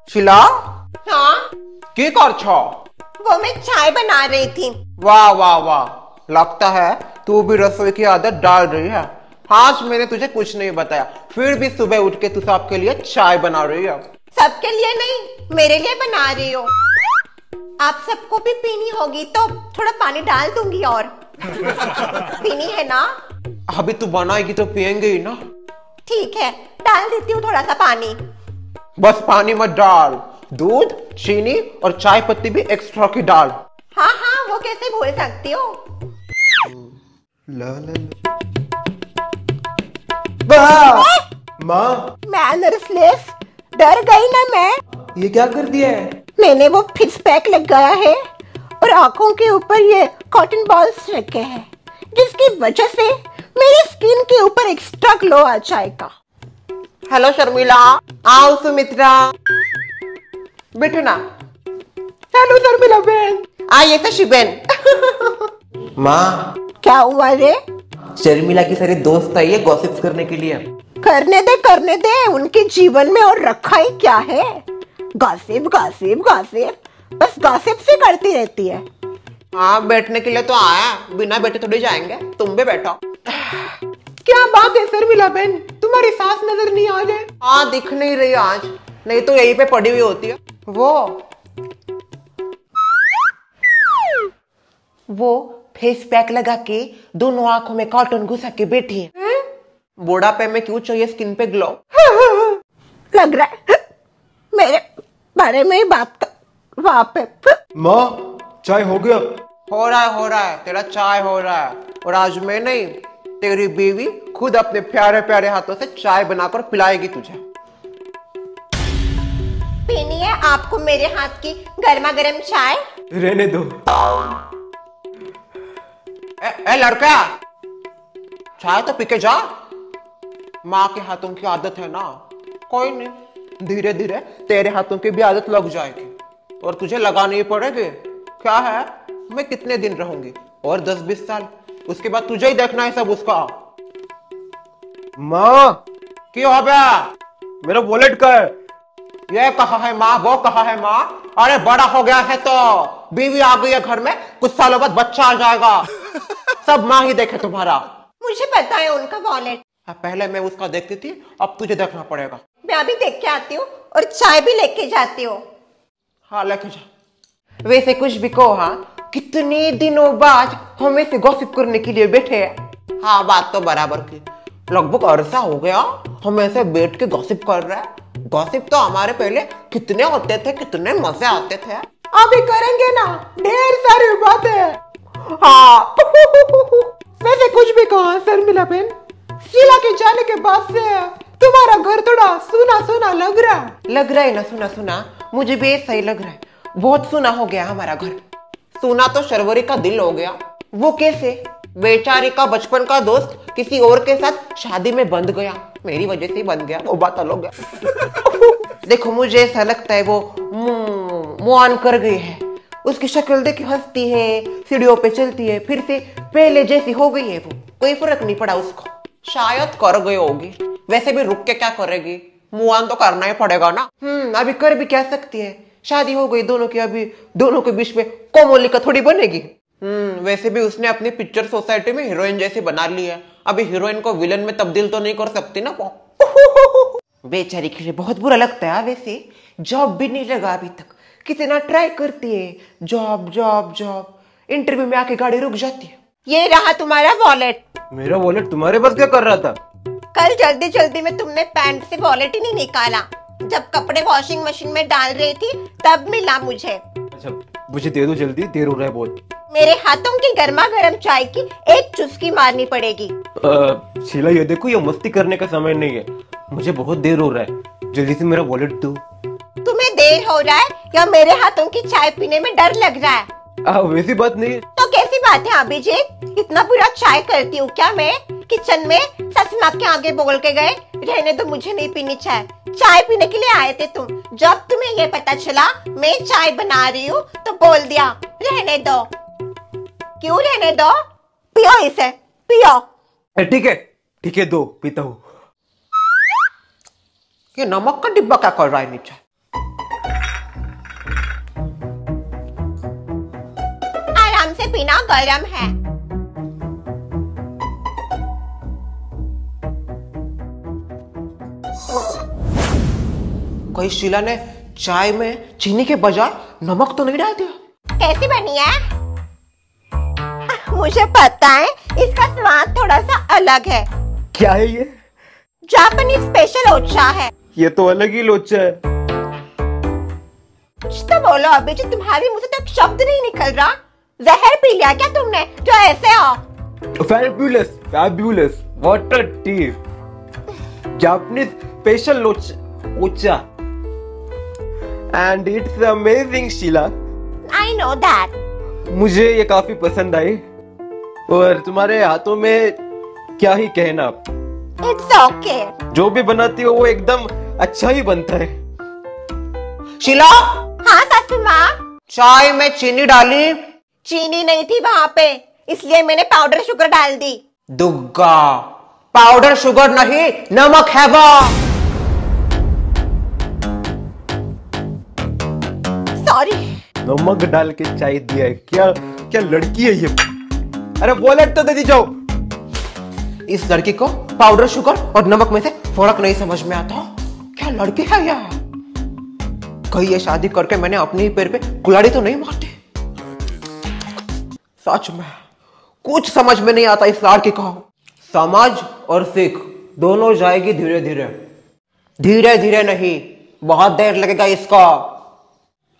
शिला हाँ, की कर छो? वो मैं चाय बना रही थी। वाह वाह वाह, लगता है तू भी रसोई की आदत डाल रही है। आज मैंने तुझे कुछ नहीं बताया, फिर भी सुबह उठ के तू सबके लिए चाय बना रही है। सबके लिए नहीं, मेरे लिए बना रही हो। आप सबको भी पीनी होगी तो थोड़ा पानी डाल दूंगी और पीनी है ना? अभी तू बनाएगी तो पियेंगे ही ना। ठीक है, डाल देती हूँ थोड़ा सा पानी। बस पानी मत डाल, दूध, चीनी और चाय पत्ती भी एक्स्ट्रा की डाल। हाँ हाँ, वो कैसे भूल सकती हो। ला ला ला। माँ, मैनर्सलेस, डर गई ना मैं। ये क्या कर दिया है? मैंने वो फिक्स पैक लगाया है और आंखों के ऊपर ये कॉटन बॉल्स रखे हैं, जिसकी वजह से मेरी स्किन के ऊपर एक्स्ट्रा ग्लो आ जाएगा। हेलो शर्मिला, आओ सुमित्रा, बैठो ना। हेलो शर्मिला बहन, आइए शशि बहन। माँ, क्या हुआ रे? शर्मिला की सारे दोस्त आई है गॉसिप्स करने के लिए। करने दे, उनके जीवन में और रखा ही क्या है। गॉसिप गॉसिप गॉसिप, बस गॉसिप से करती रहती है। हाँ, बैठने के लिए तो आया, बिना बैठे थोड़ी जाएंगे। तुम भी बैठो। क्या बात है शर्मिला बहन, तुम्हारी सास नजर नहीं आ रही? हाँ, दिख नहीं रही आज, नहीं तो यहीं पे पड़ी हुई होती है। वो फेस पैक लगा के दोनों आंखों में कॉटन घुसा के बैठी है। बुढ़ापे में क्यों चाहिए स्किन पे ग्लो? लग रहा है मेरे बारे में ही बात कर वहां पे। माँ, चाय हो गया? हो रहा है, तेरा चाय हो रहा है। और आज मैं नहीं, तेरी बीवी खुद अपने प्यारे प्यारे हाथों से चाय बनाकर पिलाएगी तुझे। पीनी है आपको मेरे हाथ की गर्मा गर्म चाय? रहने दो। ए लड़का, चाय तो पी के जा। माँ के हाथों की आदत है ना। कोई नहीं, धीरे धीरे तेरे हाथों की भी आदत लग जाएगी और तुझे लगानी ही पड़ेगी। क्या है, मैं कितने दिन रहूंगी? और 10-20 साल, उसके बाद तुझे ही देखना है सब उसका। माँ, क्यों हो गया? मेरा वॉलेट का है। ये कहा है माँ, वो कहा है माँ। अरे बड़ा हो गया है तो बीवी आ गई है घर में, कुछ सालों बाद बच्चा आ जाएगा। सब माँ ही देखे तुम्हारा। मुझे पता है उनका वॉलेट। पहले मैं उसका देखती थी, अब तुझे देखना पड़ेगा। मैं अभी देख के आती हूँ और चाय भी लेके जाती हूँ। हाँ, लेके जा। वैसे कुछ भी कहो, हाँ, कितने दिनों बाद हम ऐसे गॉसिप करने के लिए बैठे हैं। हाँ, बात तो बराबर की। लगभग अरसा हो गया हम ऐसे बैठ के गॉसिप कर रहे हैं। गॉसिप तो हमारे पहले कितने होते थे, कितने मजे आते थे। अभी करेंगे ना, ढेर सारी बातें। हाँ। वैसे कुछ भी कहो शर्मिला बहन, शीला के जाने के बाद से तुम्हारा घर थोड़ा सुना सुना लग रहा है ना। सुना सुना, मुझे भी ऐसा ही लग रहा है। बहुत सुना हो गया हमारा घर। सुना तो शर्वरी का दिल हो गया। वो कैसे? बेचारी का बचपन का दोस्त किसी और के साथ शादी में बंध गया, मेरी वजह से ही बंध गया, वो बात अलग है। देखो, मुझे ऐसा लगता है वो मुंह ऑन कर गई है। उसकी शक्ल देखी, हंसती है, सीढ़ियों पे चलती है, फिर से पहले जैसी हो गई है। वो कोई फर्क नहीं पड़ा उसको। शायद कर गई होगी। वैसे भी रुक के क्या करेगी, मुंह ऑन तो करना ही पड़ेगा ना। अभी कर भी क्या सकती है, शादी हो गई दोनों की, अभी दोनों के बीच में कोमोलिका थोड़ी बनेगी। वैसे भी उसने अपनी पिक्चर सोसाइटी में हीरोइन जैसी बना ली है, अभी हीरोइन को विलन में तब्दील तो नहीं कर सकती ना वो। बेचारी के लिए बहुत बुरा लगता है। वैसे जॉब भी नहीं लगा अभी तक, कितना ट्राई करती है, जॉब जॉब जॉब, इंटरव्यू में आके गाड़ी रुक जाती है। ये रहा तुम्हारा वॉलेट। मेरा वॉलेट तुम्हारे पास क्या कर रहा था? कल जल्दी जल्दी में तुमने पैंट से वॉलेट ही नहीं निकाला। जब कपड़े वॉशिंग मशीन में डाल रही थी तब मिला मुझे। अच्छा, मुझे दे दो जल्दी, देर हो रहा है बहुत। मेरे हाथों की गर्मा गर्म चाय की एक चुस्की मारनी पड़ेगी। शीला, ये देखो, ये मस्ती करने का समय नहीं है, मुझे बहुत देर हो रहा है, जल्दी से मेरा वॉलेट दो। तुम्हें देर हो रहा है या मेरे हाथों की चाय पीने में डर लग रहा है? वैसी बात नहीं है। तो कैसी बात है अभिजीत? इतना बुरा चाय करती हूँ क्या मैं? किचन में सस माँ के आगे बोल के गए, रहने दो, मुझे नहीं पीनी चाय। चाय पीने के लिए आए थे तुम। जब तुम्हें ये पता चला मैं चाय बना रही हूँ तो बोल दिया रहने दो। क्यों रहने दो? पियो इसे, पियो। ठीक है, दो, पीता हूँ। ये नमक का डिब्बा क्या कर रहा है नीचे? से पीना गरम है। कहीं शीला ने चाय में चीनी के बजाय नमक तो नहीं डाल दिया? कैसी बनी है? मुझे पता है इसका स्वाद थोड़ा सा अलग है। क्या है ये? जापानी स्पेशल ओचा है। ये तो अलग ही लोचा है। कुछ तो बोलो अभी, जो तुम्हारी मुंह से तो एक शब्द नहीं निकल रहा। जहर पी लिया क्या तुमने जो ऐसे हो? Fabulous, fabulous, what a tea. Japanese special ocha. And it's amazing, Sheila. I know that. मुझे ये काफी पसंद आई और तुम्हारे हाथों में क्या ही कहना। It's okay. जो भी बनाती हो वो एकदम अच्छा ही बनता है। शीला, हाँ सासू माँ। चाय में चीनी डाली? चीनी नहीं थी वहां पे, इसलिए मैंने पाउडर शुगर डाल दी। दुग्गा, पाउडर शुगर नहीं, नमक है वो। सॉरी। नमक डाल के चाय दिया है। क्या क्या लड़की है ये? अरे वॉलेट तो दे दी जाओ। इस लड़की को पाउडर शुगर और नमक में से फर्क नहीं समझ में आता। क्या लड़की है यार? कहीं ये शादी करके मैंने अपने ही पैर पे कुल्हाड़ी तो नहीं मारती। सच में कुछ समझ में नहीं आता इस लड़की को। समझ और सीख दोनों जाएगी धीरे धीरे। धीरे धीरे नहीं, बहुत देर लगेगा इसको।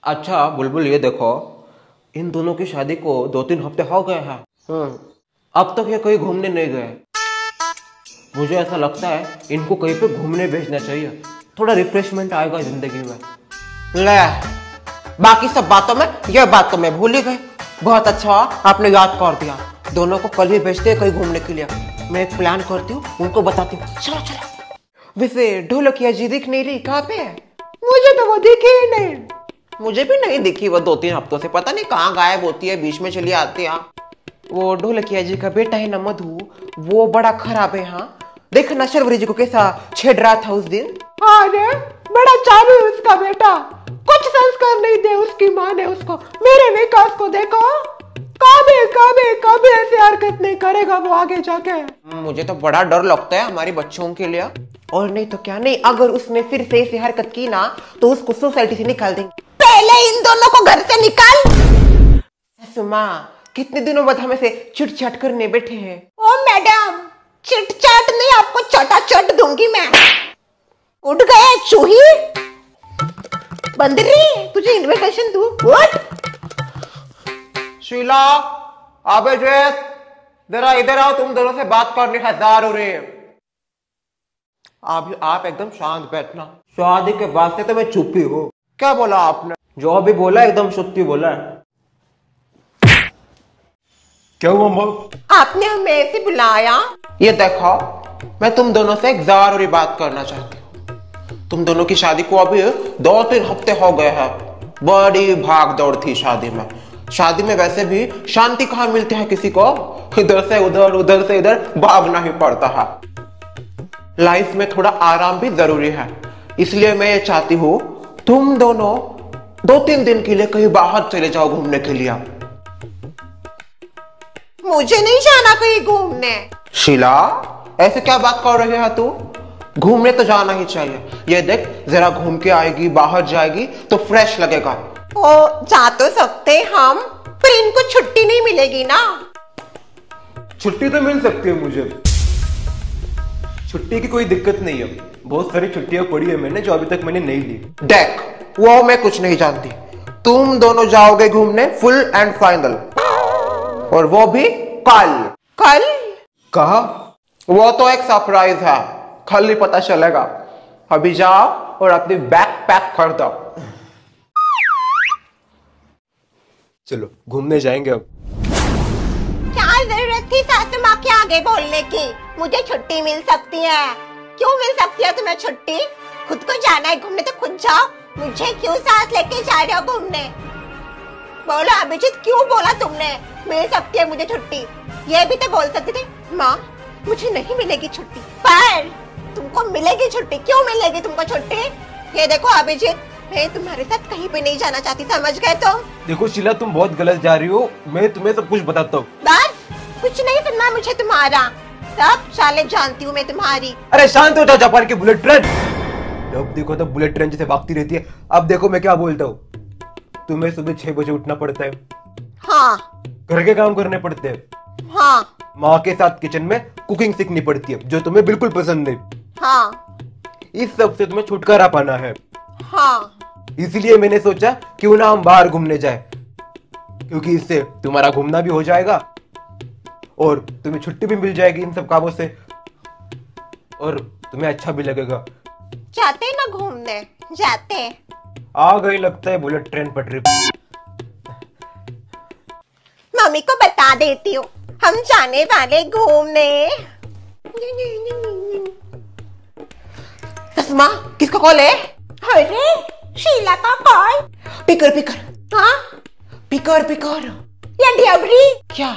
अच्छा बुलबुल, ये देखो, इन दोनों की शादी को 2-3 हफ्ते हो गए हैं। अब तक ये कहीं घूमने नहीं गए। मुझे ऐसा लगता है इनको कहीं पे घूमने भेजना चाहिए, थोड़ा रिफ्रेशमेंट आएगा जिंदगी में। ले, बाकी सब बातों में यह बात तो मैं भूल ही गई। बहुत अच्छा आपने याद कर दिया। दोनों को कल ही भेजते हैं कहीं घूमने के लिए। मैं एक प्लान करती हूँ, उनको बताती हूँ। चलो चलो। वैसे ढोलकिया जी दिख नहीं रही, कहाँ पे है? मुझे तो वो दिखी ही नहीं। मुझे भी नहीं दिखी वो 2-3 हफ्तों से। पता नहीं कहाँ गायब होती है, बीच में चली आती है। वो ढोलकिया जी का बेटा है ना मधु, वो बड़ा खराब है। हाँ देखना शर्वरी जी को कैसा छेड़ रहा था उस दिन। अरे बड़ा चालू है उसका बेटा, कुछ संस्कार नहीं दे उसकी माँ ने उसको। मेरे विकास को देखो, कभी ऐसी हरकत नहीं करेगा वो आगे जाके। मुझे तो बड़ा डर लगता है हमारी बच्चों के लिए। और नहीं तो क्या, नहीं अगर उसने फिर से ऐसी हरकत की ना तो उसको सोसाइटी से निकाल देंगे। पहले इन दोनों को घर से निकाल। सुमा, कितने दिनों बाद हमें से चिट-चाट करने बैठे हैं। ओ मैडम, चिट-चाट नहीं, आपको चटा-चट दूंगी मैं। उठ गए चूही। बंदरी, तुझे इनविटेशन दूं? व्हाट? शीला, अभिजीत, जरा इधर आओ, तुम दोनों से बात करनी है जरूरी। आप एकदम शांत बैठना। शादी के बाद से तो मैं चुप ही हूँ। क्या बोला आपने? जो अभी बोला एकदम सत्य बोला है। क्या हुआ माँ? आपने हमें ऐसे बुलाया? ये देखो, मैं तुम दोनों से एक जरूरी बात करना चाहती हूँ। तुम दोनों की शादी को अभी 2-3 हफ्ते हो गए हैं। बड़ी भाग दौड़ थी शादी में। शादी में वैसे भी शांति कहाँ मिलती है किसी को? इधर से उधर, उधर से इधर भागना ही पड़ता है। लाइफ में थोड़ा आराम भी जरूरी है। इसलिए मैं ये चाहती हूँ तुम दोनों 2-3 दिन के लिए कहीं बाहर चले जाओ घूमने के लिए। मुझे नहीं जाना कहीं घूमने। शीला, ऐसे क्या बात कर रही है तू? घूमने तो जाना ही चाहिए। ये देख, जरा घूम के आएगी, बाहर जाएगी तो फ्रेश लगेगा। ओ, जा तो सकते हम, पर इनको छुट्टी नहीं मिलेगी ना। छुट्टी तो मिल सकती है मुझे, छुट्टी की कोई दिक्कत नहीं है। बहुत सारी छुट्टियां पड़ी है मैंने, जो अभी तक मैंने नहीं ली। देख, वो मैं कुछ नहीं जानती। तुम दोनों जाओगे घूमने, फुल एंड फाइनल, और वो भी कल। कल? कहा? वो तो एक सरप्राइज है, कल ही पता चलेगा। अभी जाओ और अपनी बैग पैक कर दो। चलो घूमने जाएंगे अब। क्या जरूरत थी सासू माँ के आगे बोलने की? मुझे छुट्टी मिल सकती है। क्यों मिल सकती है तुम्हें छुट्टी? खुद को जाना है घूमने तो खुद जाओ, मुझे क्यों साथ लेके जा रहे हो घूमने? बोलो अभिजीत, क्यों बोला तुमने मिल सकती है मुझे छुट्टी? ये भी तो बोल सकते थे, माँ मुझे नहीं मिलेगी छुट्टी। पर तुमको मिलेगी छुट्टी। क्यों मिलेगी तुमको छुट्टी? ये देखो अभिजीत, मैं तुम्हारे साथ कहीं पे नहीं जाना चाहती, समझ गए तुम? देखो शीला, तुम बहुत गलत जा रही हो। मैं तुम्हें सब कुछ बताता हूँ। बस कुछ नहीं सुनना मुझे तुम्हारा, सब चाले जानती हूँ मैं तुम्हारी। अरे शांत हो जाओ जापान की बुलेट ट्रेन। जब देखो तो बुलेट ट्रेन जैसे भागती रहती है। अब देखो मैं क्या बोलता हूँ। तुम्हें सुबह 6 बजे उठना पड़ता है। हाँ। घर के काम करने पड़ते हैं। हाँ। माँ के साथ किचन में कुकिंग सीखनी पड़ती है, जो तुम्हें बिल्कुल पसंद नहीं। हाँ। इस सब से तुम्हें छुटकारा पाना है। हाँ। इसलिए मैंने सोचा क्यों ना हम बाहर घूमने जाए, क्योंकि इससे तुम्हारा घूमना भी हो जाएगा और तुम्हें छुट्टी भी मिल जाएगी इन सब कामों से, और तुम्हें अच्छा भी लगेगा। जाते ना घूमने, जाते। आ गई लगता है बुलेट ट्रेन पटरी पर। मम्मी को बता देती हूँ हम जाने वाले घूमने। ससमा, किसका कॉल है? अरे शीला का कॉल। Picker picker. हाँ पिकर पिकर। या डियाबरी। क्या?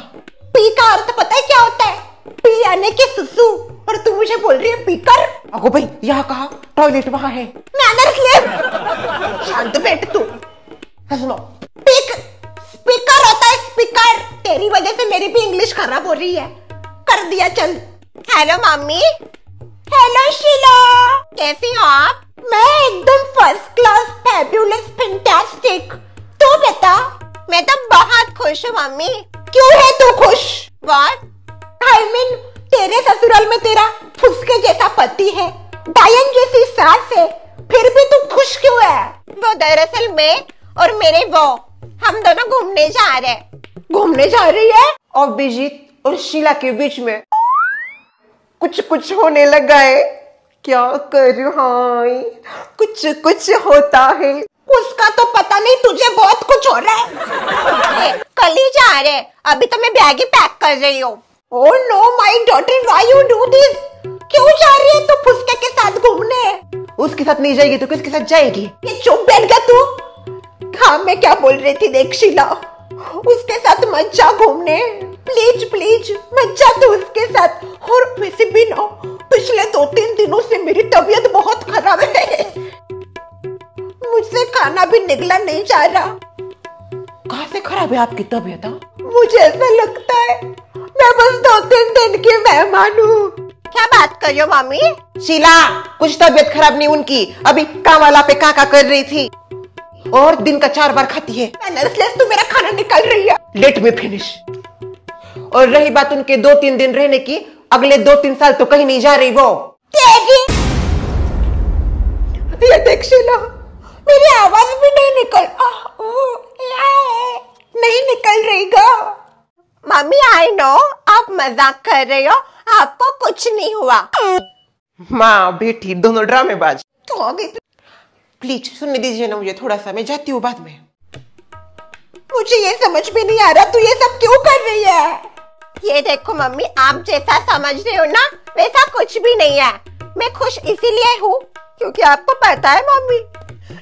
पी का अर्थ पता है क्या होता है? पी यानी कि सुसु, और तू मुझे बोल रही है पीकर। अगो भाई, यहाँ कहा? टॉयलेट वहां है। Manner slip. शांत बैठ तू। सुनो, पिक स्पीकर होता है, स्पीकर। तेरी वजह से मेरी भी इंग्लिश खराब हो रही है। कर दिया, चल। Hello mummy. हेलो शीला, कैसी हो आप? मैं एकदम फर्स्ट क्लास, फैब्युलस, फैंटास्टिक। तू बता। मैं तो बहुत खुश हूँ मम्मी। क्यों है तू खुश? व्हाट? आई मीन तेरे ससुराल में तेरा फुसके जैसा पति है, डायन जैसी सास है, फिर भी तू खुश क्यों है? वो दरअसल मैं और मेरे वो, हम दोनों घूमने जा रहे हैं। घूमने जा रही है? और अभिजीत और शीला के बीच में कुछ कुछ होने लगा है। क्या कर हाय, कुछ कुछ होता है। उसका तो पता नहीं, तुझे बहुत कुछ हो रहा है। कल ही जा रहे, अभी तो मैं बैग ही पैक कर रही हूँ। Oh no my daughter, why you do this? क्यों जा रही है तू फुसके के साथ घूमने? उसके साथ नहीं जाएगी तो किसके साथ जाएगी? ये चुप बैठ गया तू। हाँ मैं क्या बोल रही थी, देख शीला, उसके साथ मत जा घूमने, प्लीज प्लीज मत जा तू उसके साथ। और वैसे भी ना, पिछले 2-3 दिनों से मेरी तबीयत बहुत खराब है, मुझसे खाना भी निकला नहीं जा रहा। कहाँ से खराब है आपकी तबीयत? मुझे ऐसा लगता है मैं बस 2-3 दिन की मेहमान हूँ। क्या बात कर रही हो मामी? शीला, कुछ तबीयत खराब नहीं उनकी, अभी काम वाला पे काका कर रही थी और दिन का 4 बार खाती है। तू मेरा खाना निकाल रही है। Let me finish. और रही बात उनके 2-3 दिन रहने की, अगले 2-3 साल तो कहीं नहीं जा रही वो। तेरी ये देख शीला, मेरी आवाज भी नहीं निकल रही गा। मम्मी आई नो आप मजाक कर रहे हो, आपको कुछ नहीं हुआ। माँ बेटी दोनों ड्रामेबाज। तो आगे प्लीज सुनने दीजिए ना मुझे थोड़ा सा, मैं जाती हूँ बाद में। मुझे ये समझ में नहीं आ रहा तू ये सब क्यों कर रही है। ये देखो मम्मी, आप जैसा समझ रहे हो ना वैसा कुछ भी नहीं है। मैं खुश इसीलिए हूँ क्योंकि आपको पता है मम्मी,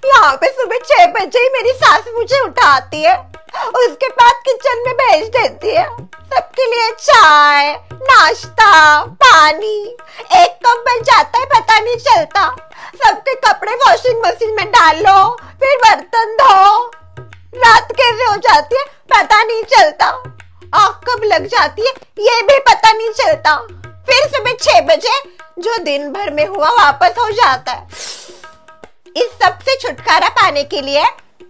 यहाँ पे सुबह 6 बजे ही मेरी सास मुझे उठाती है, उसके बाद किचन में भेज देती है, सबके लिए चाय, नाश्ता, पानी, एक कप बन जाता है पता नहीं चलता, सबके कपड़े वॉशिंग मशीन में डालो, फिर बर्तन धो, रात कैसे हो जाती है पता नहीं चलता, आग कब लग जाती है ये भी पता नहीं चलता, फिर सुबह 6 बजे जो दिन भर में हुआ वापस हो जाता है। इस सब से छुटकारा पाने के लिए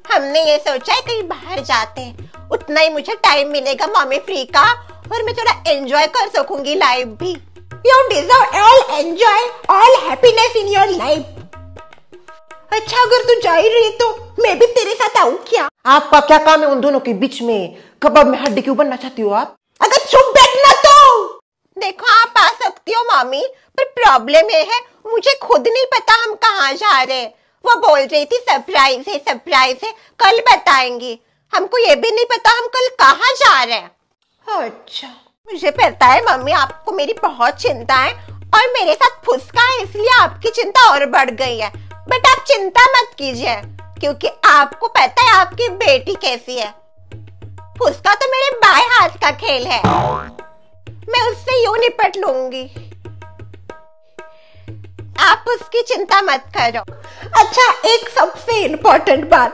हमने ये सोचा है कहीं बाहर जाते हैं, उतना ही मुझे टाइम मिलेगा मम्मी फ्री का, और मैं थोड़ा एंजॉय कर सकूंगी लाइफ भी। You deserve all enjoy, all happiness in your life. अच्छा अगर तू जा ही रही है तो मैं भी तेरे साथ आऊं क्या? आपका क्या काम है उन दोनों के बीच में? कबाब में हड्डी क्यों बनना चाहती हो आप? अगर चुप बैठना तो। देखो आप आ सकती हो मामी, पर प्रॉब्लम ये है मुझे खुद नहीं पता हम कहाँ जा रहे हैं। वो बोल रही थी सरप्राइज है, कल बताएंगी। हमको ये भी नहीं पता हम कल कहाँ जा रहे हैं। अच्छा मुझे पता है मम्मी आपको मेरी बहुत चिंता है, और मेरे साथ फुसका है इसलिए आपकी चिंता और बढ़ गई है, बट आप चिंता मत कीजिए क्योंकि आपको पता है आपकी बेटी कैसी है। फुसका तो मेरे बाएं हाथ का खेल है, मैं उससे यूं निपट लूंगी, आप उसकी चिंता मत करो। अच्छा, एक सबसे इम्पोर्टेंट बात,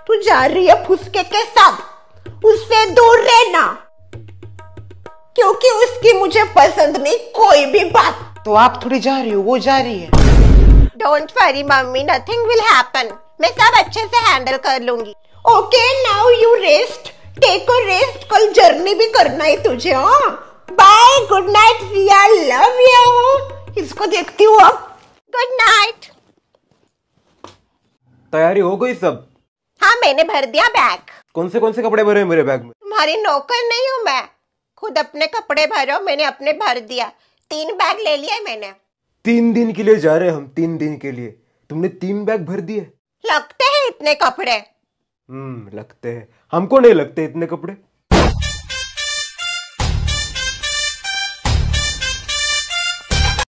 तू जा रही है फुसके के साथ, उससे दूर रहना, क्योंकि उसकी मुझे पसंद नहीं कोई भी बात। तो आप थोड़ी जा रही हो, वो जा रही है। Don't worry mummy, nothing will happen, मैं सब अच्छे से हैंडल कर लूंगी। Okay, now you rest, take a rest, कल जर्नी भी करना है तुझे। हाँ, bye, good night Riya, love you. इसको देखती हूँ अब। Good night. तैयारी हो गई सब? हाँ, मैंने भर दिया बैग। कौन से कपड़े भरे हैं मेरे बैग में? तुम्हारी नौकर नहीं हूँ मैं, खुद अपने कपड़े भरो, मैंने अपने भर दिया। 3 बैग ले लिया मैंने। 3 दिन के लिए जा रहे हैं हम, 3 दिन के लिए। तुमने 3 बैग भर दिए? लगते हैं इतने कपड़े? लगते हैं। हमको नहीं लगते इतने कपड़े।